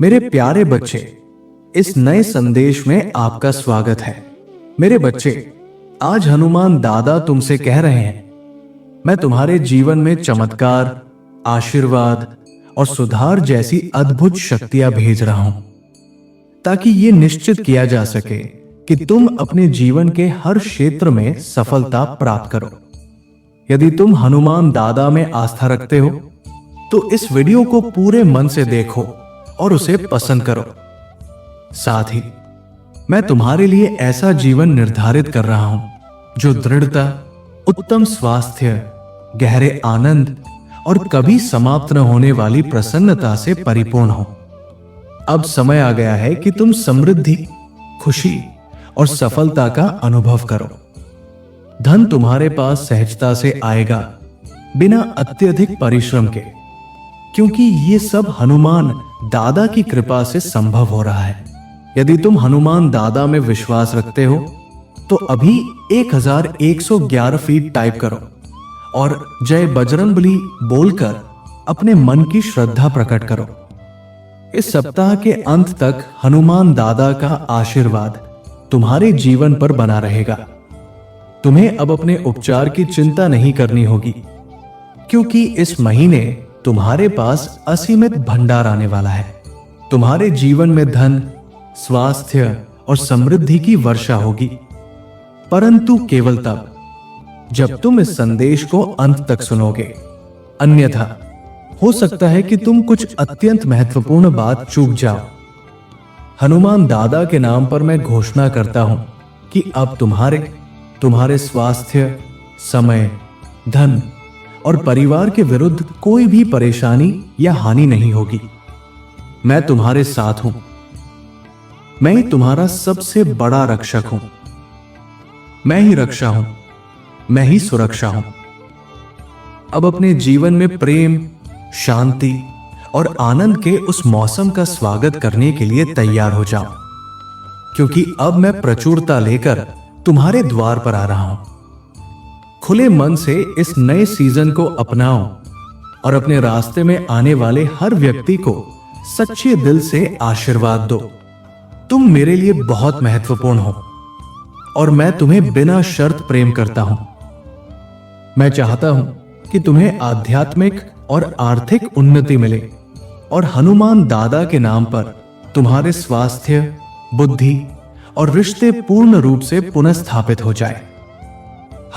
मेरे प्यारे बच्चे, इस नए संदेश में आपका स्वागत है। मेरे बच्चे, आज हनुमान दादा तुमसे कह रहे हैं, मैं तुम्हारे जीवन में चमत्कार, आशीर्वाद और सुधार जैसी अद्भुत शक्तियां भेज रहा हूं, ताकि ये निश्चित किया जा सके कि तुम अपने जीवन के हर क्षेत्र में सफलता प्राप्त करो। यदि तुम हनुमान दादा में आस्था रखते हो तो इस वीडियो को पूरे मन से देखो और उसे पसंद करो। साथ ही मैं तुम्हारे लिए ऐसा जीवन निर्धारित कर रहा हूं जो दृढ़ता, उत्तम स्वास्थ्य, गहरे आनंद और कभी समाप्त न होने वाली प्रसन्नता से परिपूर्ण हो। अब समय आ गया है कि तुम समृद्धि, खुशी और सफलता का अनुभव करो। धन तुम्हारे पास सहजता से आएगा, बिना अत्यधिक परिश्रम के, क्योंकि ये सब हनुमान दादा की कृपा से संभव हो रहा है। यदि तुम हनुमान दादा में विश्वास रखते हो तो अभी 1111 फीट टाइप करो और जय बजरंगबली बोलकर अपने मन की श्रद्धा प्रकट करो। इस सप्ताह के अंत तक हनुमान दादा का आशीर्वाद तुम्हारे जीवन पर बना रहेगा। तुम्हें अब अपने उपचार की चिंता नहीं करनी होगी, क्योंकि इस महीने तुम्हारे पास असीमित भंडार आने वाला है। तुम्हारे जीवन में धन, स्वास्थ्य और समृद्धि की वर्षा होगी, परंतु केवल तब जब तुम इस संदेश को अंत तक सुनोगे। अन्यथा हो सकता है कि तुम कुछ अत्यंत महत्वपूर्ण बात चूक जाओ। हनुमान दादा के नाम पर मैं घोषणा करता हूं कि अब तुम्हारे स्वास्थ्य, समय, धन और परिवार के विरुद्ध कोई भी परेशानी या हानि नहीं होगी। मैं तुम्हारे साथ हूं। मैं ही तुम्हारा सबसे बड़ा रक्षक हूं। मैं ही रक्षा हूं, मैं ही सुरक्षा हूं। अब अपने जीवन में प्रेम, शांति और आनंद के उस मौसम का स्वागत करने के लिए तैयार हो जाओ, क्योंकि अब मैं प्रचुरता लेकर तुम्हारे द्वार पर आ रहा हूं। खुले मन से इस नए सीजन को अपनाओ और अपने रास्ते में आने वाले हर व्यक्ति को सच्चे दिल से आशीर्वाद दो। तुम मेरे लिए बहुत महत्वपूर्ण हो और मैं तुम्हें बिना शर्त प्रेम करता हूं। मैं चाहता हूं कि तुम्हें आध्यात्मिक और आर्थिक उन्नति मिले और हनुमान दादा के नाम पर तुम्हारे स्वास्थ्य, बुद्धि और रिश्ते पूर्ण रूप से पुनर्स्थापित हो जाए।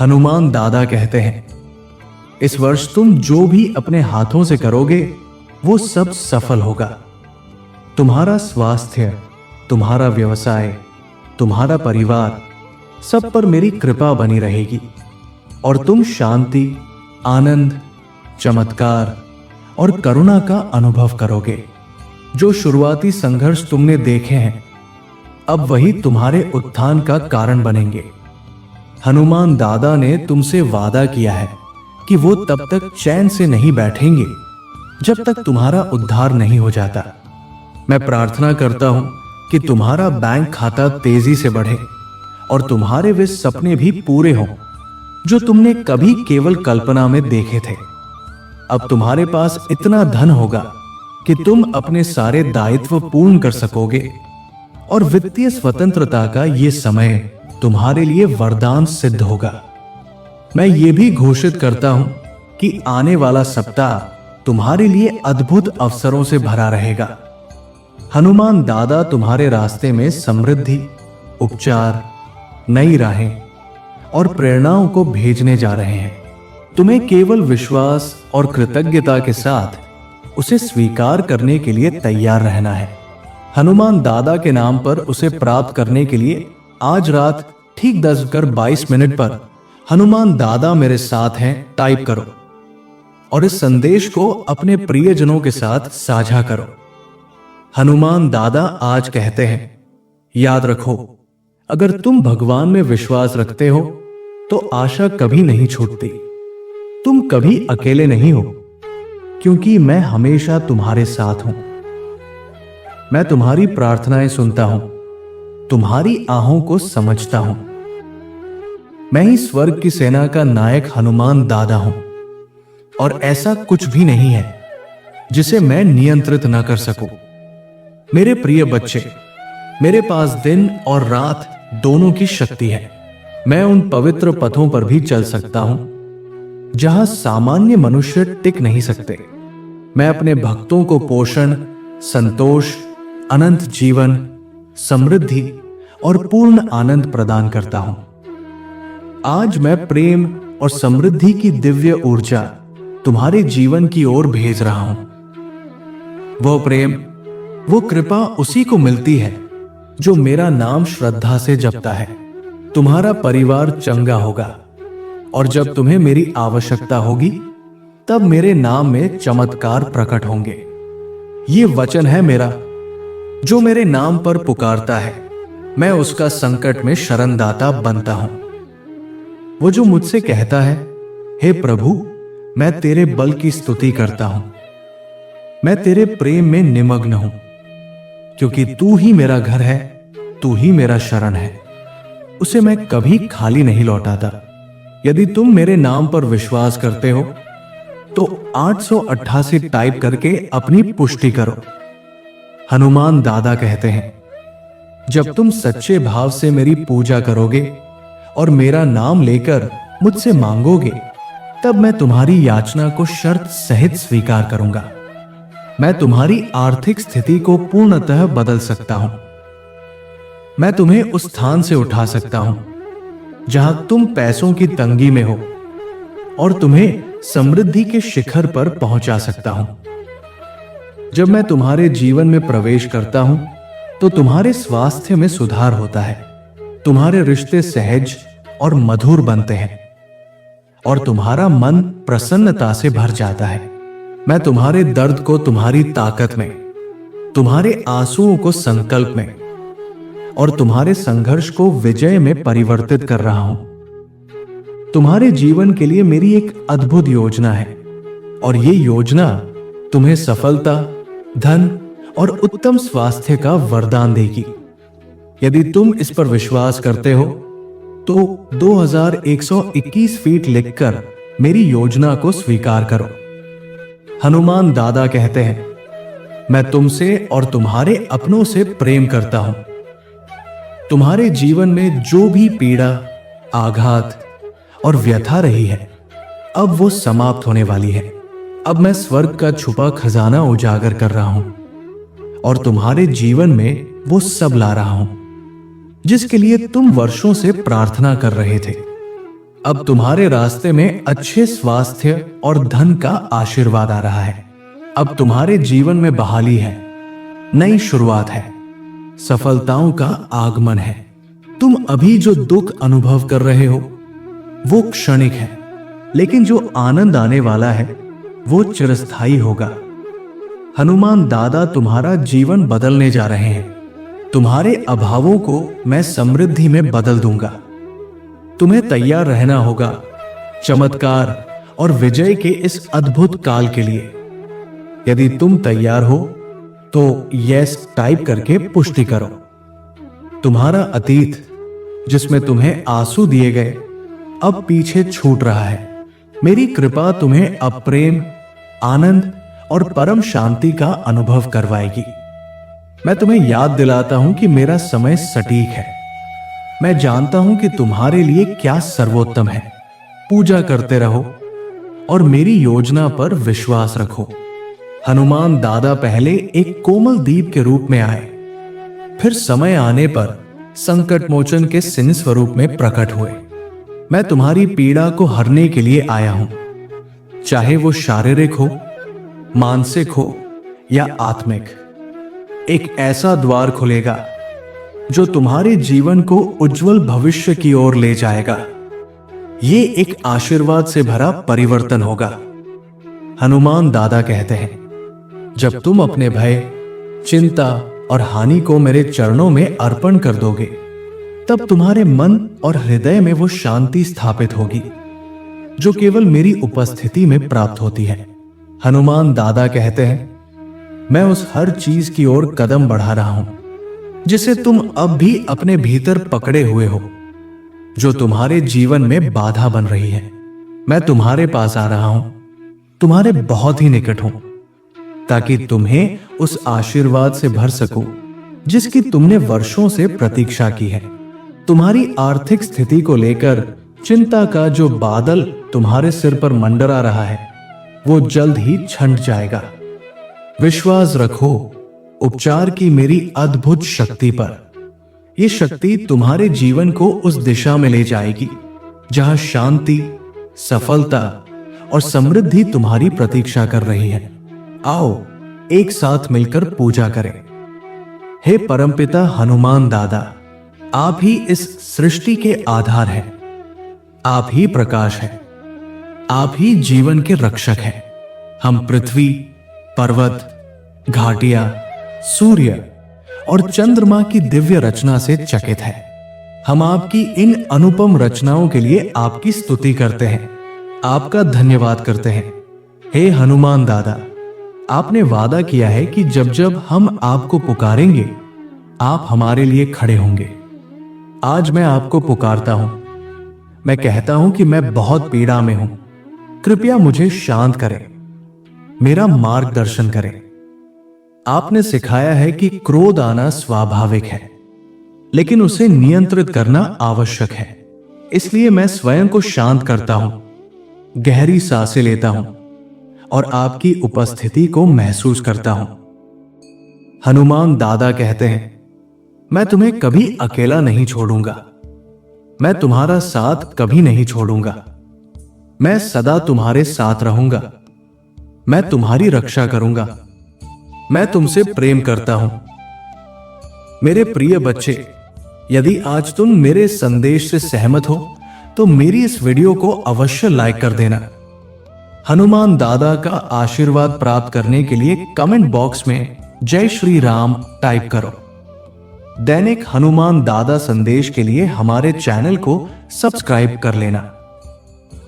हनुमान दादा कहते हैं, इस वर्ष तुम जो भी अपने हाथों से करोगे वो सब सफल होगा। तुम्हारा स्वास्थ्य, तुम्हारा व्यवसाय, तुम्हारा परिवार, सब पर मेरी कृपा बनी रहेगी और तुम शांति, आनंद, चमत्कार और करुणा का अनुभव करोगे। जो शुरुआती संघर्ष तुमने देखे हैं, अब वही तुम्हारे उत्थान का कारण बनेंगे। हनुमान दादा ने तुमसे वादा किया है कि वो तब तक चैन से नहीं बैठेंगे जब तक तुम्हारा उद्धार नहीं हो जाता। मैं प्रार्थना करता हूं कि तुम्हारा बैंक खाता तेजी से बढ़े और तुम्हारे वे सपने भी पूरे हों जो तुमने कभी केवल कल्पना में देखे थे। अब तुम्हारे पास इतना धन होगा कि तुम अपने सारे दायित्व पूर्ण कर सकोगे और वित्तीय स्वतंत्रता का ये समय तुम्हारे लिए वरदान सिद्ध होगा। मैं ये भी घोषित करता हूं कि आने वाला सप्ताह तुम्हारे लिए अद्भुत अवसरों से भरा रहेगा। हनुमान दादा तुम्हारे रास्ते में समृद्धि, उपचार, नई राहें और प्रेरणाओं को भेजने जा रहे हैं। तुम्हें केवल विश्वास और कृतज्ञता के साथ उसे स्वीकार करने के लिए तैयार रहना है। हनुमान दादा के नाम पर उसे प्राप्त करने के लिए आज रात ठीक 10:22 पर हनुमान दादा मेरे साथ हैं टाइप करो और इस संदेश को अपने प्रियजनों के साथ साझा करो। हनुमान दादा आज कहते हैं, याद रखो, अगर तुम भगवान में विश्वास रखते हो तो आशा कभी नहीं छूटती। तुम कभी अकेले नहीं हो, क्योंकि मैं हमेशा तुम्हारे साथ हूं। मैं तुम्हारी प्रार्थनाएं सुनता हूं, तुम्हारी आहों को समझता हूं। मैं ही स्वर्ग की सेना का नायक हनुमान दादा हूं और ऐसा कुछ भी नहीं है जिसे मैं नियंत्रित न कर सकूं। मेरे प्रिय बच्चे, मेरे पास दिन और रात दोनों की शक्ति है। मैं उन पवित्र पथों पर भी चल सकता हूं जहां सामान्य मनुष्य टिक नहीं सकते। मैं अपने भक्तों को पोषण, संतोष, अनंत जीवन, समृद्धि और पूर्ण आनंद प्रदान करता हूं। आज मैं प्रेम और समृद्धि की दिव्य ऊर्जा तुम्हारे जीवन की ओर भेज रहा हूं। वो प्रेम, वो कृपा उसी को मिलती है जो मेरा नाम श्रद्धा से जपता है। तुम्हारा परिवार चंगा होगा और जब तुम्हें मेरी आवश्यकता होगी तब मेरे नाम में चमत्कार प्रकट होंगे। ये वचन है मेरा। जो मेरे नाम पर पुकारता है, मैं उसका संकट में शरणदाता बनता हूं। वो जो मुझसे कहता है, हे प्रभु, मैं तेरे बल की स्तुति करता हूं, मैं तेरे प्रेम में निमग्न हूं, क्योंकि तू ही मेरा घर है, तू ही मेरा शरण है, उसे मैं कभी खाली नहीं लौटाता। यदि तुम मेरे नाम पर विश्वास करते हो तो 888 टाइप करके अपनी पुष्टि करो। हनुमान दादा कहते हैं, जब तुम सच्चे भाव से मेरी पूजा करोगे और मेरा नाम लेकर मुझसे मांगोगे, तब मैं तुम्हारी याचना को शर्त सहित स्वीकार करूंगा। मैं तुम्हारी आर्थिक स्थिति को पूर्णतः बदल सकता हूं। मैं तुम्हें उस स्थान से उठा सकता हूं जहां तुम पैसों की तंगी में हो और तुम्हें समृद्धि के शिखर पर पहुंचा सकता हूं। जब मैं तुम्हारे जीवन में प्रवेश करता हूं तो तुम्हारे स्वास्थ्य में सुधार होता है, तुम्हारे रिश्ते सहज और मधुर बनते हैं और तुम्हारा मन प्रसन्नता से भर जाता है। मैं तुम्हारे दर्द को तुम्हारी ताकत में, तुम्हारे आंसुओं को संकल्प में और तुम्हारे संघर्ष को विजय में परिवर्तित कर रहा हूं। तुम्हारे जीवन के लिए मेरी एक अद्भुत योजना है और ये योजना तुम्हें सफलता, धन और उत्तम स्वास्थ्य का वरदान देगी। यदि तुम इस पर विश्वास करते हो तो 2121 फीट लिखकर मेरी योजना को स्वीकार करो। हनुमान दादा कहते हैं, मैं तुमसे और तुम्हारे अपनों से प्रेम करता हूं। तुम्हारे जीवन में जो भी पीड़ा, आघात और व्यथा रही है, अब वो समाप्त होने वाली है। अब मैं स्वर्ग का छुपा खजाना उजागर कर रहा हूं और तुम्हारे जीवन में वो सब ला रहा हूं जिसके लिए तुम वर्षों से प्रार्थना कर रहे थे। अब तुम्हारे रास्ते में अच्छे स्वास्थ्य और धन का आशीर्वाद आ रहा है। अब तुम्हारे जीवन में बहाली है, नई शुरुआत है, सफलताओं का आगमन है। तुम अभी जो दुख अनुभव कर रहे हो वो क्षणिक है, लेकिन जो आनंद आने वाला है वो चिरस्थायी होगा। हनुमान दादा तुम्हारा जीवन बदलने जा रहे हैं। तुम्हारे अभावों को मैं समृद्धि में बदल दूंगा। तुम्हें तैयार रहना होगा चमत्कार और विजय के इस अद्भुत काल के लिए। यदि तुम तैयार हो तो यस टाइप करके पुष्टि करो। तुम्हारा अतीत जिसमें तुम्हें आंसू दिए गए अब पीछे छूट रहा है। मेरी कृपा तुम्हें अब प्रेम, आनंद और परम शांति का अनुभव करवाएगी। मैं तुम्हें याद दिलाता हूं कि मेरा समय सटीक है। मैं जानता हूं कि तुम्हारे लिए क्या सर्वोत्तम है। पूजा करते रहो और मेरी योजना पर विश्वास रखो। हनुमान दादा पहले एक कोमल दीप के रूप में आए, फिर समय आने पर संकट मोचन के सिंह स्वरूप में प्रकट हुए। मैं तुम्हारी पीड़ा को हरने के लिए आया हूं, चाहे वो शारीरिक हो, मानसिक हो या आत्मिक। एक ऐसा द्वार खुलेगा जो तुम्हारे जीवन को उज्जवल भविष्य की ओर ले जाएगा। ये एक आशीर्वाद से भरा परिवर्तन होगा। हनुमान दादा कहते हैं, जब तुम अपने भय, चिंता और हानि को मेरे चरणों में अर्पण कर दोगे, तब तुम्हारे मन और हृदय में वो शांति स्थापित होगी जो केवल मेरी उपस्थिति में प्राप्त होती है। हनुमान दादा कहते हैं, मैं उस हर चीज की ओर कदम बढ़ा रहा हूं जिसे तुम अब भी अपने भीतर पकड़े हुए हो, जो तुम्हारे जीवन में बाधा बन रही है। मैं तुम्हारे पास आ रहा हूं, तुम्हारे बहुत ही निकट हूं, ताकि तुम्हें उस आशीर्वाद से भर सकूं जिसकी तुमने वर्षों से प्रतीक्षा की है। तुम्हारी आर्थिक स्थिति को लेकर चिंता का जो बादल तुम्हारे सिर पर मंडरा रहा है वो जल्द ही छंट जाएगा। विश्वास रखो उपचार की मेरी अद्भुत शक्ति पर। यह शक्ति तुम्हारे जीवन को उस दिशा में ले जाएगी जहां शांति, सफलता और समृद्धि तुम्हारी प्रतीक्षा कर रही है। आओ एक साथ मिलकर पूजा करें। हे परमपिता हनुमान दादा, आप ही इस सृष्टि के आधार हैं। आप ही प्रकाश हैं। आप ही जीवन के रक्षक हैं। हम पृथ्वी, पर्वत, घाटियां, सूर्य और चंद्रमा की दिव्य रचना से चकित हैं। हम आपकी इन अनुपम रचनाओं के लिए आपकी स्तुति करते हैं, आपका धन्यवाद करते हैं। हे हनुमान दादा, आपने वादा किया है कि जब जब हम आपको पुकारेंगे आप हमारे लिए खड़े होंगे। आज मैं आपको पुकारता हूं। मैं कहता हूं कि मैं बहुत पीड़ा में हूं। कृपया मुझे शांत करें, मेरा मार्गदर्शन करें। आपने सिखाया है कि क्रोध आना स्वाभाविक है, लेकिन उसे नियंत्रित करना आवश्यक है। इसलिए मैं स्वयं को शांत करता हूं, गहरी सांसें लेता हूं और आपकी उपस्थिति को महसूस करता हूं। हनुमान दादा कहते हैं, मैं तुम्हें कभी अकेला नहीं छोड़ूंगा। मैं तुम्हारा साथ कभी नहीं छोड़ूंगा। मैं सदा तुम्हारे साथ रहूंगा। मैं तुम्हारी रक्षा करूंगा। मैं तुमसे प्रेम करता हूं। मेरे प्रिय बच्चे, यदि आज तुम मेरे संदेश से सहमत हो तो मेरी इस वीडियो को अवश्य लाइक कर देना। हनुमान दादा का आशीर्वाद प्राप्त करने के लिए कमेंट बॉक्स में जय श्री राम टाइप करो। दैनिक हनुमान दादा संदेश के लिए हमारे चैनल को सब्सक्राइब कर लेना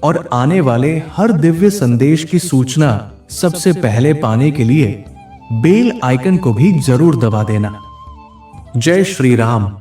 और आने वाले हर दिव्य संदेश की सूचना सबसे पहले पाने के लिए बेल आइकन को भी जरूर दबा देना। जय श्री राम।